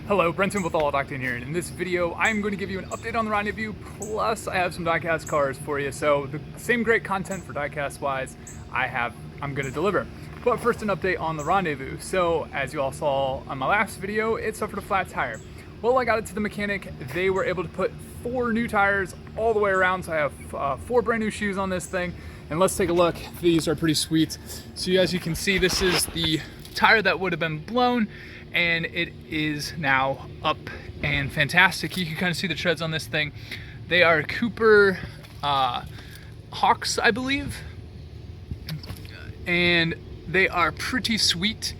Hello, Brenton with All Octane here, and in this video I'm going to give you an update on the Rendezvous, plus I have some diecast cars for you, so the same great content for diecast wise I'm going to deliver. But first, an update on the Rendezvous. So as you all saw on my last video, it suffered a flat tire. Well, I got it to the mechanic. They were able to put 4 new tires all the way around, so I have 4 brand new shoes on this thing. And let's take a look. These are pretty sweet. So as you can see, this is the tire that would have been blown, and it is now up and fantastic. You can kind of see the treads on this thing. They are Cooper Hawks, I believe, and they are pretty sweet.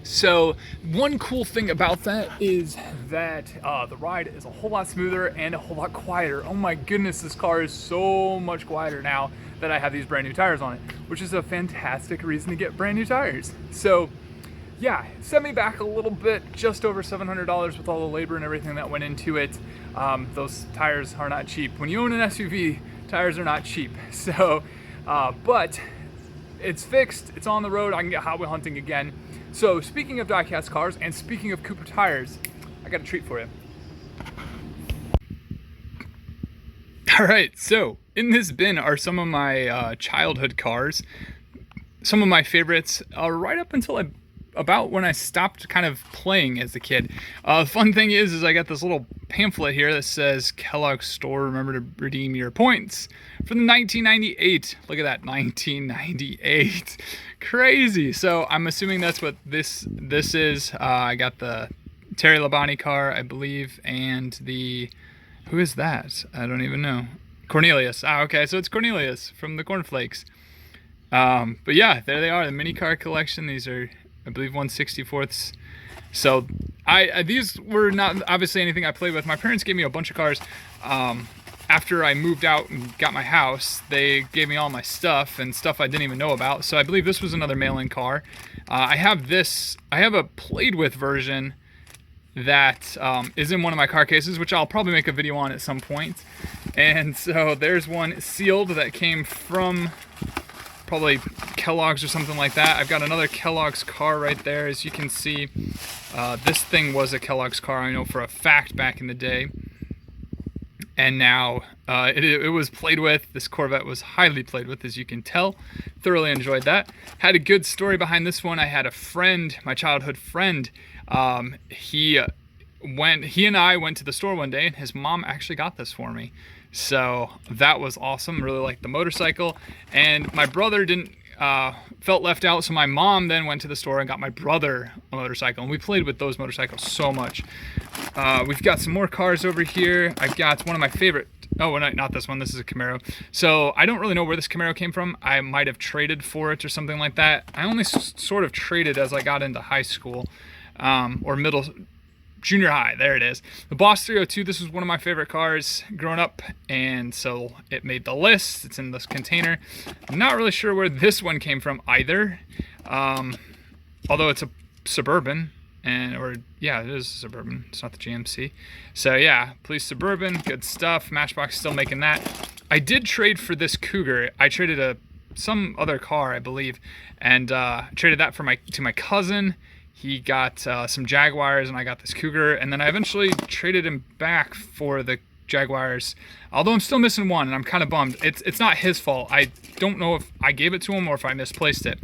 So one cool thing about that is that the ride is a whole lot smoother and a whole lot quieter. Oh my goodness, this car is so much quieter now that I have these brand new tires on it, which is a fantastic reason to get brand new tires. So yeah, set me back a little bit, just over $700 with all the labor and everything that went into it. Those tires are not cheap. When you own an SUV, tires are not cheap. So, but it's fixed, it's on the road, I can get Hot Wheel hunting again. So speaking of diecast cars and speaking of Cooper tires, I got a treat for you. All right, so in this bin are some of my childhood cars, some of my favorites, right up until about when I stopped kind of playing as a kid. The fun thing is I got this little pamphlet here that says Kellogg's store, remember to redeem your points for the 1998. Look at that, 1998. Crazy. So I'm assuming that's what this is. I got the Terry Labonte car, I believe, and the, who is that? I don't even know. Cornelius. Okay, so it's Cornelius from the Cornflakes. But yeah, there they are, the mini car collection. These are, I believe, 1/64ths. So these were not obviously anything I played with. My parents gave me a bunch of cars. After I moved out and got my house, they gave me all my stuff and stuff I didn't even know about. So I believe this was another mail-in car. I have a played with version that is in one of my car cases, which I'll probably make a video on at some point. And so there's one sealed that came from probably Kellogg's or something like that. I've got another Kellogg's car right there. As you can see, this thing was a Kellogg's car, I know for a fact, back in the day. And now it was played with. This Corvette was highly played with, as you can tell. Thoroughly enjoyed that. Had a good story behind this one. I had a friend, my childhood friend, he and I went to the store one day, and his mom actually got this for me. So that was awesome. Really liked the motorcycle. And my brother felt left out, so my mom then went to the store and got my brother a motorcycle, and we played with those motorcycles so much. We've got some more cars over here. I've got one of my favorite, oh, not this one, this is a Camaro. So I don't really know where this Camaro came from. I might have traded for it or something like that. I only sort of traded as I got into high school, or junior high. There it is. The Boss 302, this was one of my favorite cars growing up, and so it made the list. It's in this container. I'm not really sure where this one came from either, although it's a Suburban, yeah, it is a Suburban. It's not the GMC. So yeah, police Suburban, good stuff. Matchbox still making that. I did trade for this Cougar. I traded some other car, I believe, and traded that to my cousin. He got some Jaguars, and I got this Cougar, and then I eventually traded him back for the Jaguars, although I'm still missing one, and I'm kind of bummed. It's not his fault. I don't know if I gave it to him or if I misplaced it.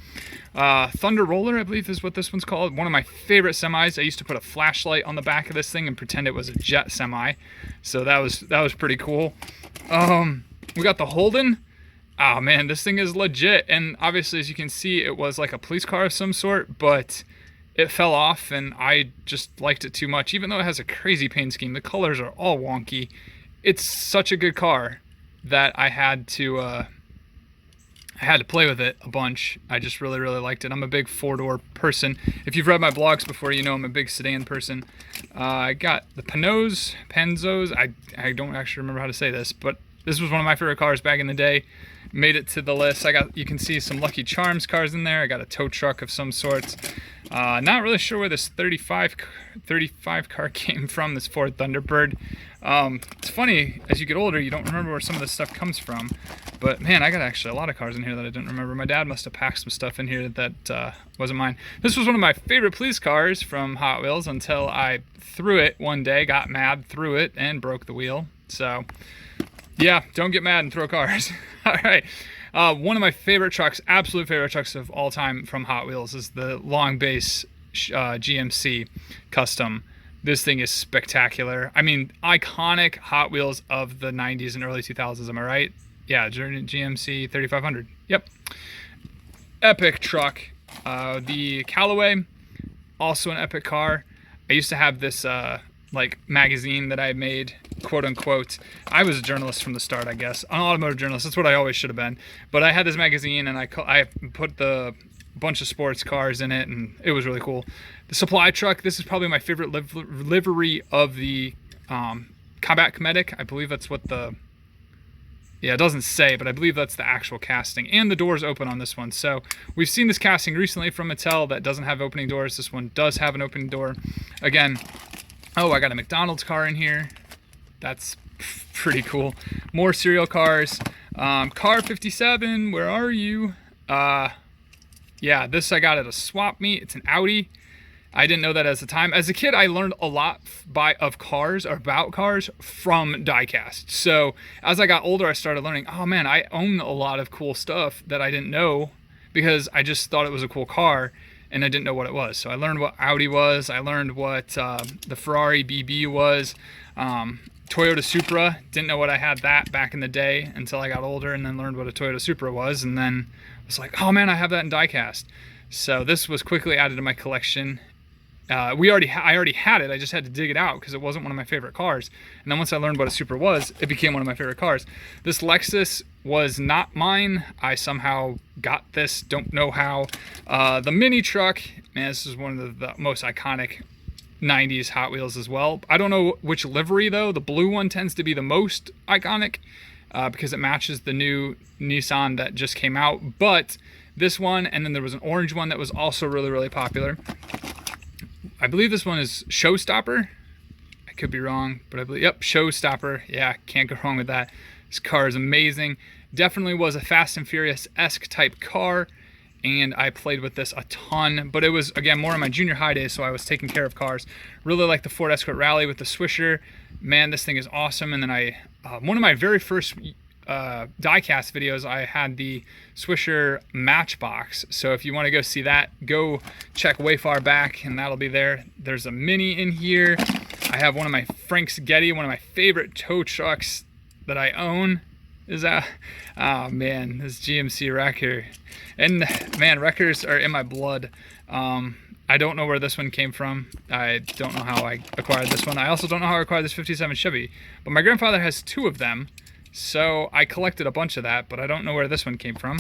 Thunder Roller, I believe, is what this one's called. One of my favorite semis. I used to put a flashlight on the back of this thing and pretend it was a jet semi, so that was pretty cool. We got the Holden. Oh man, this thing is legit, and obviously, as you can see, it was like a police car of some sort, but it fell off, and I just liked it too much. Even though it has a crazy paint scheme, the colors are all wonky. It's such a good car that I had to play with it a bunch. I just really, really liked it. I'm a big 4-door person. If you've read my blogs before, you know I'm a big sedan person. I got the Penzos. I don't actually remember how to say this, but this was one of my favorite cars back in the day. made it to the list. You can see some Lucky Charms cars in there. I got a tow truck of some sorts. Not really sure where this 35 car came from, this Ford Thunderbird. It's funny, as you get older, you don't remember where some of this stuff comes from. But man, I got actually a lot of cars in here that I didn't remember. My dad must have packed some stuff in here that wasn't mine. This was one of my favorite police cars from Hot Wheels until I threw it one day, got mad, threw it, and broke the wheel. So yeah, don't get mad and throw cars. All right. One of my favorite trucks, absolute favorite trucks of all time from Hot Wheels is the long base GMC Custom. This thing is spectacular. I mean, iconic Hot Wheels of the 90s and early 2000s, am I right? Yeah, GMC 3500. Yep. Epic truck. The Callaway, also an epic car. I used to have this like magazine that I made, quote unquote. I was a journalist from the start, I guess. An automotive journalist. That's what I always should have been. But I had this magazine, and I put the bunch of sports cars in it, and it was really cool. The supply truck, this is probably my favorite livery of the Combat Comedic. I believe that's what the... Yeah, it doesn't say, but I believe that's the actual casting. And the doors open on this one. So we've seen this casting recently from Mattel that doesn't have opening doors. This one does have an opening door. Again, oh, I got a McDonald's car in here. That's pretty cool. More cereal cars. Car 57, where are you? Yeah, this I got at a swap meet. It's an Audi. I didn't know that at the time. As a kid, I learned a lot about cars from diecast. So as I got older, I started learning, oh man, I own a lot of cool stuff that I didn't know because I just thought it was a cool car and I didn't know what it was. So I learned what Audi was. I learned what the Ferrari BB was. Toyota Supra, didn't know what I had that back in the day until I got older and then learned what a Toyota Supra was. And then I was like, oh man, I have that in diecast. So this was quickly added to my collection. I already had it. I just had to dig it out because it wasn't one of my favorite cars. And then once I learned what a Supra was, it became one of my favorite cars. This Lexus was not mine. I somehow got this. Don't know how. The mini truck, man, this is one of the most iconic 90s Hot Wheels as well. I don't know which livery though. The blue one tends to be the most iconic because it matches the new Nissan that just came out. But this one, and then there was an orange one that was also really, really popular. I believe this one is Showstopper. I could be wrong, but I believe, yep, Showstopper. Yeah, can't go wrong with that. This car is amazing. Definitely was a Fast and Furious-esque type car, and I played with this a ton, but it was, again, more in my junior high days, so I was taking care of cars. Really like the Ford Escort Rally with the Swisher. Man, this thing is awesome. And then one of my very first diecast videos, I had the Swisher Matchbox. So if you want to go see that, go check way far back and that'll be there. There's a Mini in here. I have one of my Frank Spaghetti, one of my favorite tow trucks that I own is that. Oh man, this GMC wrecker. And man, wreckers are in my blood. I don't know where this one came from. I don't know how I acquired this one. I also don't know how I acquired this 57 Chevy, but my grandfather has two of them. So I collected a bunch of that, but I don't know where this one came from.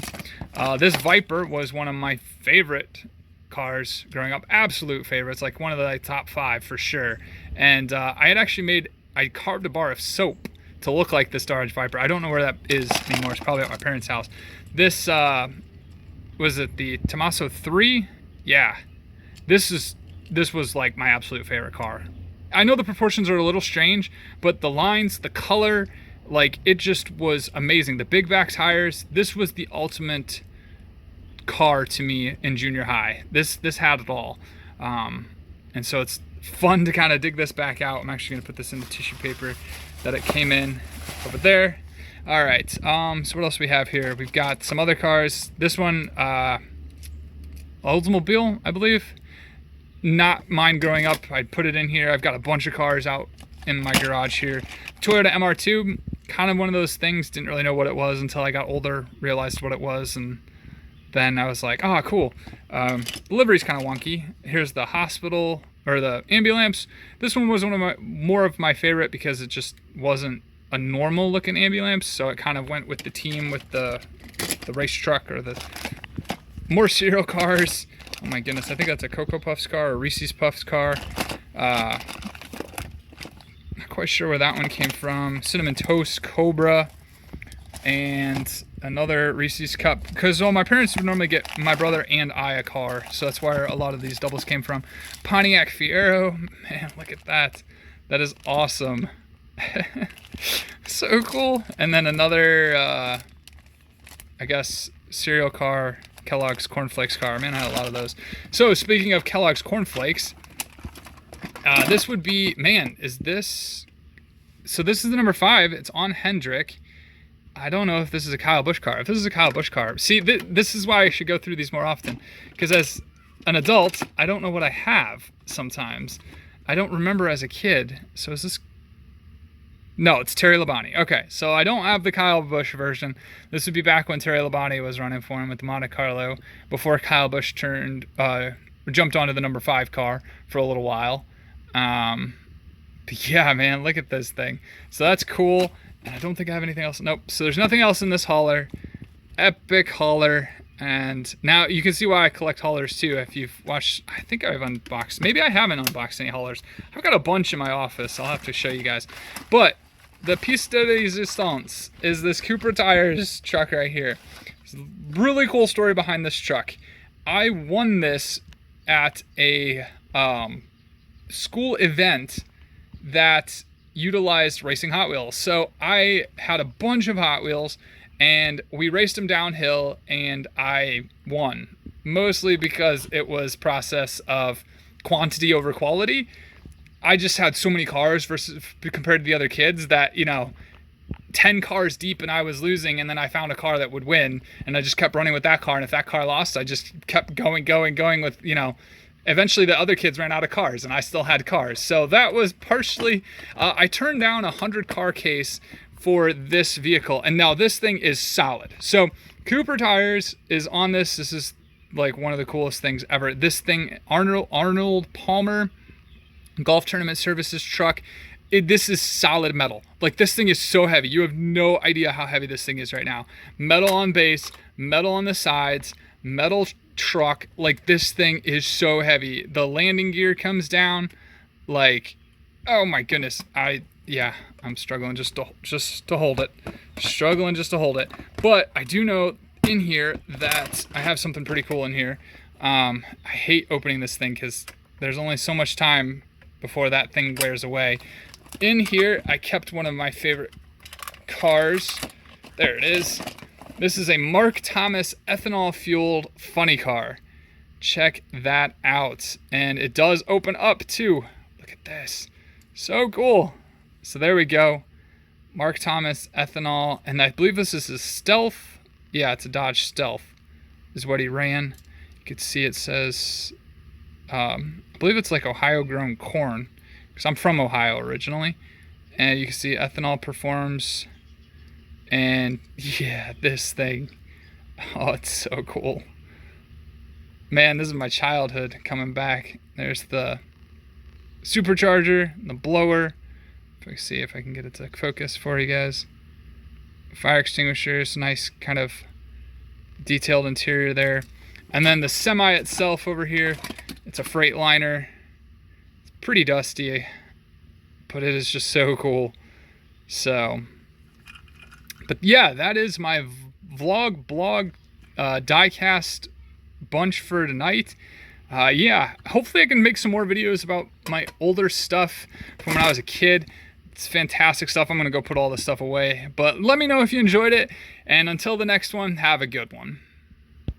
This Viper was one of my favorite cars growing up. Absolute favorites, like one of the top 5 for sure. And I carved a bar of soap to look like the Star Edge Viper. I don't know where that is anymore. It's probably at my parents' house. This, was it the Tommaso 3? Yeah. This was like my absolute favorite car. I know the proportions are a little strange, but the lines, the color, like it just was amazing. The big back tires, this was the ultimate car to me in junior high. This had it all. And so it's fun to kind of dig this back out. I'm actually gonna put this in the tissue paper that it came in over there. All right, so what else do we have here? We've got some other cars. This one, Oldsmobile, I believe. Not mine growing up. I'd put it in here. I've got a bunch of cars out in my garage here. Toyota MR2, kind of one of those things. Didn't really know what it was until I got older, realized what it was, and then I was like, oh, cool. The livery's kind of wonky. Here's the hospital, or the ambulance. This one was more of my favorite because it just wasn't a normal looking ambulance, so it kind of went with the team with the race truck or the more cereal cars. Oh my goodness, I think that's a Cocoa Puffs car or Reese's Puffs car. Not quite sure where that one came from. Cinnamon Toast Cobra. and another Reese's cup, because my parents would normally get my brother and I a car, so that's where a lot of these doubles came from. Pontiac Fiero, man, look at that. That is awesome. So cool. And then another, I guess, cereal car, Kellogg's Cornflakes car. Man, I had a lot of those. So speaking of Kellogg's Cornflakes, this would be, man, is this, so this is the number 5. It's on Hendrick. I don't know if this is a Kyle Busch car. If this is a Kyle Busch car, see, this is why I should go through these more often. Because as an adult, I don't know what I have sometimes. I don't remember as a kid. So is this? No, it's Terry Labonte. Okay, so I don't have the Kyle Busch version. This would be back when Terry Labonte was running for him with the Monte Carlo, before Kyle Busch jumped onto the number 5 car for a little while. But yeah, man, look at this thing. So that's cool. And I don't think I have anything else. Nope. So there's nothing else in this hauler. Epic hauler. And now you can see why I collect haulers too. If you've watched, I think I've unboxed. Maybe I haven't unboxed any haulers. I've got a bunch in my office. I'll have to show you guys. But the piece de resistance is this Cooper Tires truck right here. There's a really cool story behind this truck. I won this at a school event that utilized racing Hot Wheels. So I had a bunch of Hot Wheels and we raced them downhill and I won, mostly because it was process of quantity over quality. I just had so many cars compared to the other kids that, 10 cars deep and I was losing, and then I found a car that would win and I just kept running with that car, and if that car lost, I just kept going with, eventually the other kids ran out of cars and I still had cars. So that was partially, I turned down a 100-car case for this vehicle, and now this thing is solid. So Cooper Tires is on this. This is like one of the coolest things ever. This thing, Arnold Palmer Golf Tournament Services truck. This is solid metal. Like, this thing is so heavy. You have no idea how heavy this thing is right now. Metal on base, metal on the sides, metal truck. Like, this thing is so heavy. The landing gear comes down like, oh my goodness. I'm struggling just to hold it. Struggling just to hold it. But I do know in here that I have something pretty cool in here. I hate opening this thing because there's only so much time before that thing wears away. In here, I kept one of my favorite cars. There it is. This is a Mark Thomas ethanol-fueled funny car. Check that out. And it does open up too. Look at this. So cool. So there we go. Mark Thomas ethanol. And I believe this is a Stealth. Yeah, it's a Dodge Stealth is what he ran. You can see it says, I believe it's like Ohio-grown corn, because I'm from Ohio originally. And you can see ethanol performs. And yeah, this thing, oh, it's so cool. Man, this is my childhood coming back. There's the supercharger, the blower. If I see if I can get it to focus for you guys. Fire extinguishers, nice kind of detailed interior there. And then the semi itself over here, it's a Freightliner. It's pretty dusty, but it is just so cool. So, but yeah, that is my blog diecast bunch for tonight. Yeah, hopefully I can make some more videos about my older stuff from when I was a kid. It's fantastic stuff. I'm going to go put all this stuff away. But let me know if you enjoyed it. And until the next one, have a good one.